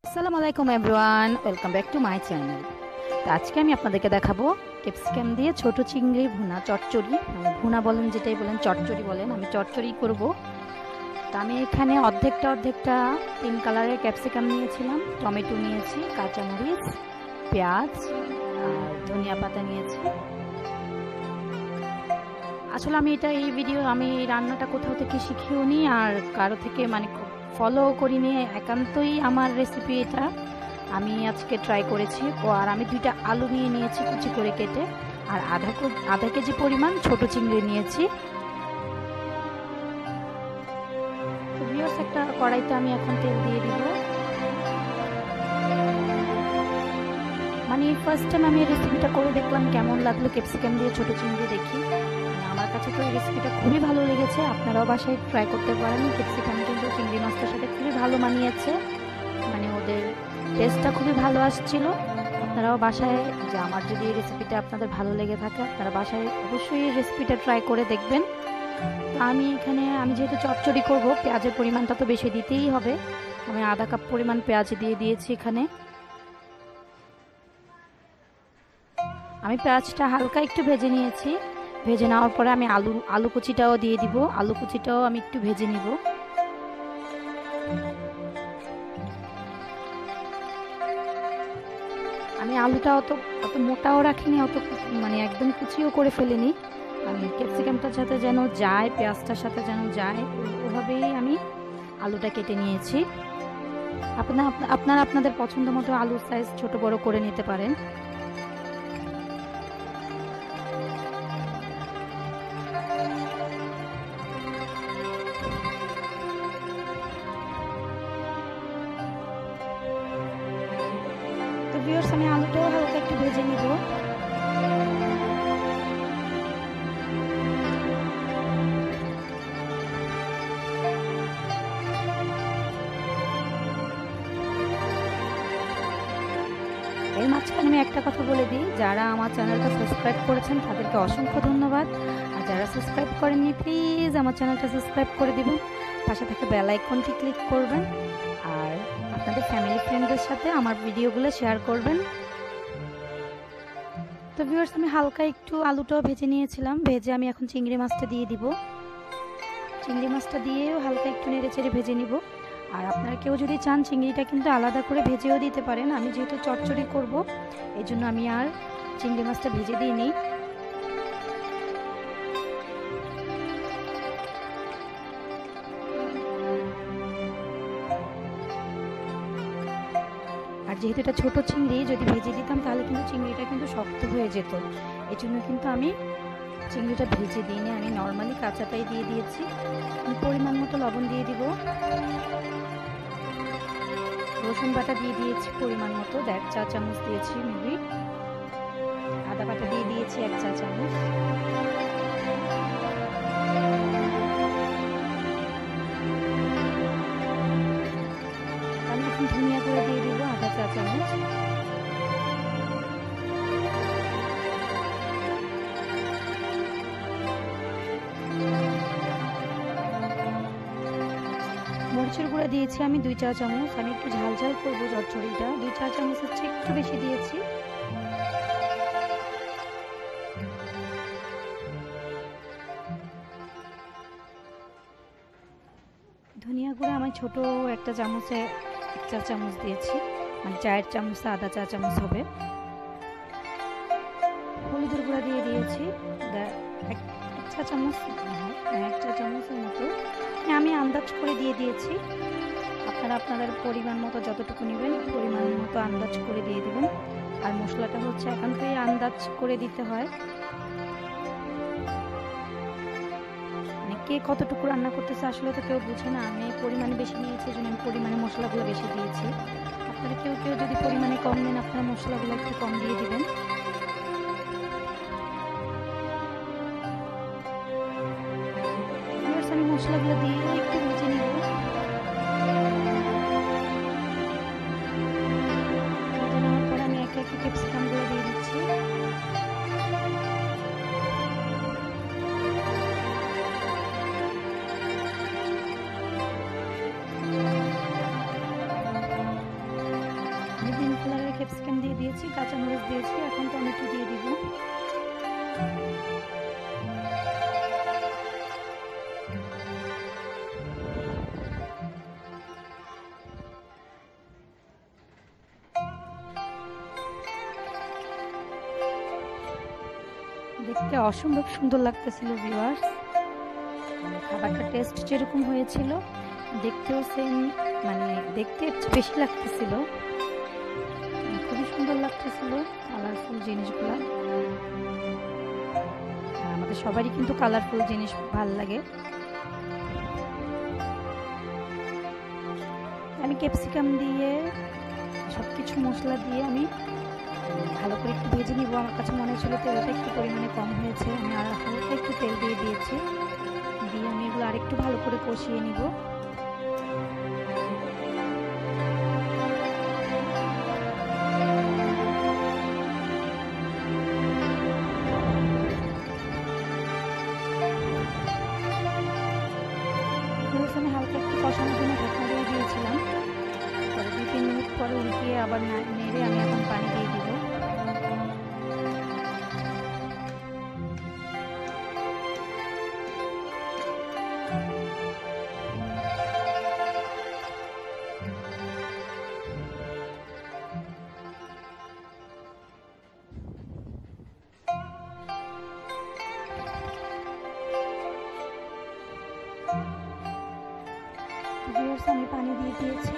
আসসালামু আলাইকুম everyone, welcome back to my channel. তো আজকে আমি আপনাদেরকে দেখাবো ক্যাপসিকাম দিয়ে ছোট চিংড়ি ভুনা চচ্চড়ি। ভুনা বলেন, যেটাই বলেন, চচ্চড়ি বলেন, আমি চচ্চড়ি করব। তো আমি এখানে অর্ধেকটা 3 কালারের ক্যাপসিকাম নিয়েছিলাম, টমেটো নিয়েছি, কাঁচামরিচ, পেঁয়াজ আর ধনিয়া পাতা নিয়েছি। আসলে আমি এই রান্নাটা কোথাও থেকে শিখিও নি, আর কারো থেকে ফলো করিনি, একান্তই আমার রেসিপি এটা। আমি আজকে ট্রাই করেছি। আর আমি 2টা আলু নিয়ে নিয়েছি কুচি করে কেটে, আর আধা কেজি পরিমাণ ছোট চিংড়ি নিয়েছি। তো ভিউয়ার্স, একটা কড়াইতে আমি এখন তেল দিয়ে দিব। ফার্স্ট টাইম আমি এই রেসিপিটা করে দেখলাম কেমন লাগলো, ক্যাপসিকাম দিয়ে ছোট চিংড়ি দেখি। আমার কাছে তো এই রেসিপিটা খুবই ভালো লেগেছে। আপনারাও বাসায় ট্রাই করতে পারেন। ক্যাপসিকাম কিন্তু চিংড়ি মাছটার সাথে খুবই ভালো মানিয়েছে, ওদের টেস্টটা খুবই ভালো আসছিল। আপনারাও বাসায়, যে আমার যদি এই রেসিপিটা আপনাদের ভালো লেগে থাকে, আপনারা বাসায় অবশ্যই এই রেসিপিটা ট্রাই করে দেখবেন। তো আমি যেহেতু চচ্চড়ি করব, পেঁয়াজের পরিমাণটা তো বেশি দিতেই হবে। আমি আধা কাপ পরিমাণ পেঁয়াজ দিয়ে দিয়েছি এখানে। আমি পেঁয়াজটা হালকা একটু ভেজে নিয়েছি। ভেজে নেওয়ার পরে আমি আলু কুচিটাও দিয়ে দিব। আলু কুচিটাও আমি একটু ভেজে নিব। আমি আলুটা অত মোটাও রাখিনি, একদম কুচিও করে ফেলিনি। আমি ক্যাপসিকামটার সাথে যেন যায়, পেঁয়াজটার সাথে যেন যায়, ওভাবেই আমি আলুটা কেটে নিয়েছি। আপনারা আপনাদের পছন্দ মতো আলুর সাইজ ছোট বড় করে নিতে পারেন। তো ভিউয়ার্স, আমি আলুটাও হালকা একটু ভেজে নিব। এর মাঝখানে আমি একটা কথা বলে দিই, যারা আমার চ্যানেলটা সাবস্ক্রাইব করেছেন তাদেরকে অসংখ্য ধন্যবাদ। আর যারা সাবস্ক্রাইব করেননি, প্লিজ আমার চ্যানেলটা সাবস্ক্রাইব করে দিবেন, পাশে থাকা বেল আইকনটি ক্লিক করবেন, আর আপনাদের ফ্যামিলি ফ্রেন্ডদের সাথে আমার ভিডিওগুলো শেয়ার করবেন। তো ভিউয়ার্স, আমি হালকা একটু আলুটাও ভেজে নিয়েছিলাম। ভেজে আমি এখন চিংড়ি মাছটা দিয়ে দিব। চিংড়ি মাছটা দিয়েও হালকা একটু নেড়েচেড়ে ভেজে নিব। আর আপনারা কেউ যদি চান, চিংড়িটা কিন্তু আলাদা করে ভেজেও দিতে পারেন। আমি যেহেতু চচ্চড়ি করব, এই জন্য আমি আর চিংড়ি মাছটা ভেজে দিইনি। আর যেহেতু এটা ছোট চিংড়ি, যদি ভেজে দিতাম তাহলে কিন্তু চিংড়িটা কিন্তু শক্ত হয়ে যেত। এই জন্য কিন্তু আমি চিংড়িটা ভেজে দিইনি, আমি নর্মালি কাঁচাটাই দিয়ে দিয়েছি। পরিমাণ মতো লবণ দিয়ে দিব। রসুন বাটা দিয়ে দিয়েছি পরিমাণ মতো, 1.5 চা চামচ দিয়েছি মেবি। আদা বাটা দিয়ে দিয়েছি 1 চা চামচ। আমি এখন ধনিয়া গুঁড়ো দিয়ে দিব আধা চা চামচ। মরিচের গুঁড়া দিয়েছি আমি 2 চা চামচ। আমি একটু ঝাল ঝাল করবো চচ্চড়িটা, 2 চা চামচ হচ্ছে একটু বেশি দিয়েছি। ধনিয়া গুঁড়া আমি ছোট একটা চামচে 1 চা চামচ দিয়েছি, 4 চামচে আধা চা চামচ হবে। হলুদের গুঁড়া দিয়ে দিয়েছি 1 চা চামচ, 1 চা চামচের মতো। আমি আন্দাজ করে দিয়ে দিয়েছি। আপনারা আপনাদের পরিমাণ মতো যতটুকু নেবেন, পরিমাণ মতো আন্দাজ করে দিয়ে দিবেন। আর মশলাটা হচ্ছে একান্তই আন্দাজ করে দিতে হয়। কে কতটুকু রান্না করতেছে আসলে তো কেউ বুঝে না। আমি পরিমাণে বেশি নিয়েছি, এই জন্য আমি পরিমাণে মশলাগুলো বেশি দিয়েছি। আপনারা কেউ যদি পরিমাণে কম দেন, আপনারা মশলাগুলো একটু কম দিয়ে দিবেন। আমি মশলাগুলো দিয়ে একটু ভেজে নিব। ভেজে নেওয়ার পর আমি একে একে ক্যাপসিকামগুলো দিয়ে দিচ্ছি। আমি গ্রিন কালারের ক্যাপসিকাম দিয়ে দিয়েছি, কাঁচামরিচ দিয়েছি, এখন টমেটো দিয়ে দিব। দেখতে অসম্ভব সুন্দর লাগতেছিল ভিউয়ার্স। খাবারটা টেস্ট যেরকম হয়েছিল দেখতেও সেম, মানে দেখতে বেশি লাগতেছিল, খুবই সুন্দর লাগতেছিল কালারফুল জিনিসগুলো। আমাদের সবারই কিন্তু কালারফুল জিনিস ভালো লাগে। আমি ক্যাপসিকাম দিয়ে সবকিছু মশলা দিয়ে আমি ভালো করে একটু ভেজে নিব। আমার কাছে মনে হচ্ছিল তেলটা একটু পরিমাণে কম হয়েছে, আমি আর হালকা একটু তেল দিয়ে দিয়েছি, দিয়ে আমি এগুলো আরেকটু ভালো করে কষিয়ে নিব। আমি হালকা একটু কষানোর জন্য ঢাকনা দিয়ে দিয়েছিলাম, পরে 2-3 মিনিট পরে উল্টিয়ে আবার নেড়ে আমি এখন পানি দিয়ে দিব। আমি পানি দিয়ে দিয়েছি।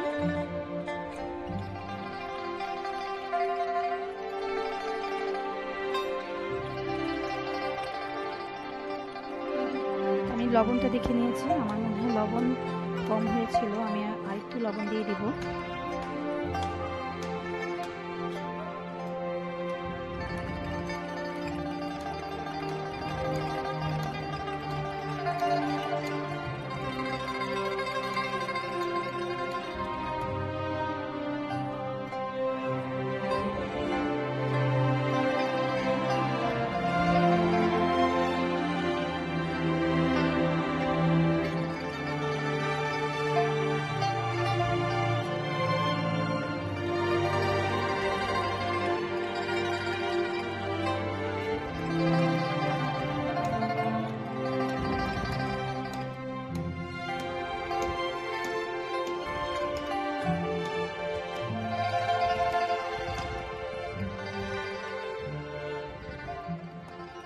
আমি লবণটা দেখে নিয়েছি, আমার মনে হয় লবণ কম হয়েছিল, আমি আরেকটু লবণ দিয়ে দিব।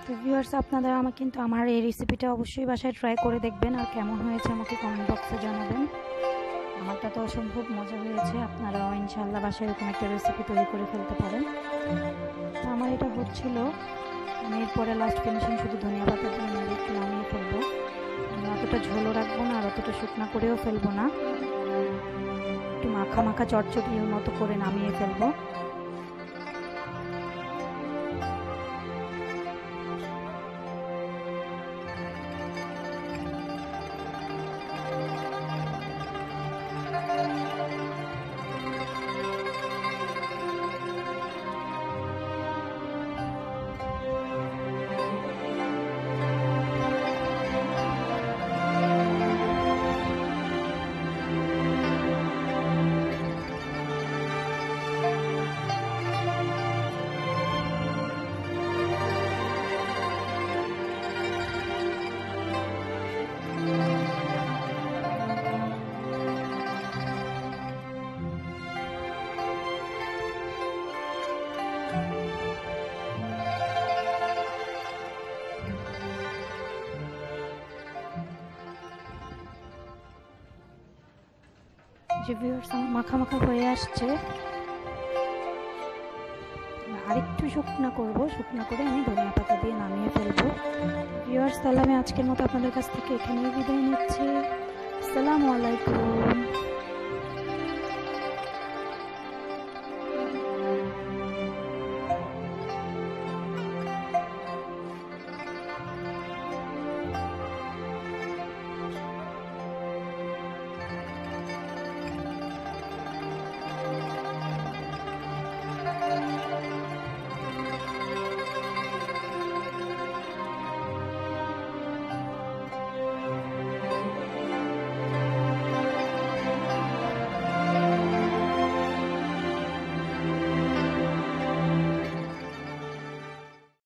তো ভিউয়ার্স, আপনারা কিন্তু আমার এই রেসিপিটা অবশ্যই বাসায় ট্রাই করে দেখবেন, আর কেমন হয়েছে আমাকে কমেন্ট বক্সে জানাবেন। আমারটা তো অসম্ভব মজা হয়েছে, আপনারাও ইনশাআল্লাহ বাসায় এরকম একটা রেসিপি তৈরি করে ফেলতে পারেন। তো আমার এটা হচ্ছিল, আমি এরপরে লাস্ট ফিনিশিং শুধু ধনিয়া পাতা দিয়ে নেড়ে একটু নামিয়ে ফেলবো। আমি অতটা ঝোলও রাখবো না আর অতটা শুকনা করেও ফেলবো না, একটু মাখা মাখা চটচটির মতো করে নামিয়ে ফেলবো। যে ভিউয়ার্স, আমার মাখা মাখা হয়ে আসছে, আরেকটু শুকনা করব, শুকনা করে আমি ধনিয়া পাতা দিয়ে নামিয়ে ফেলবো। ভিউয়ার্স, তাহলে আমি আজকের মতো আপনাদের কাছ থেকে এখানেই বিদায় নিচ্ছি। আসসালামু আলাইকুম।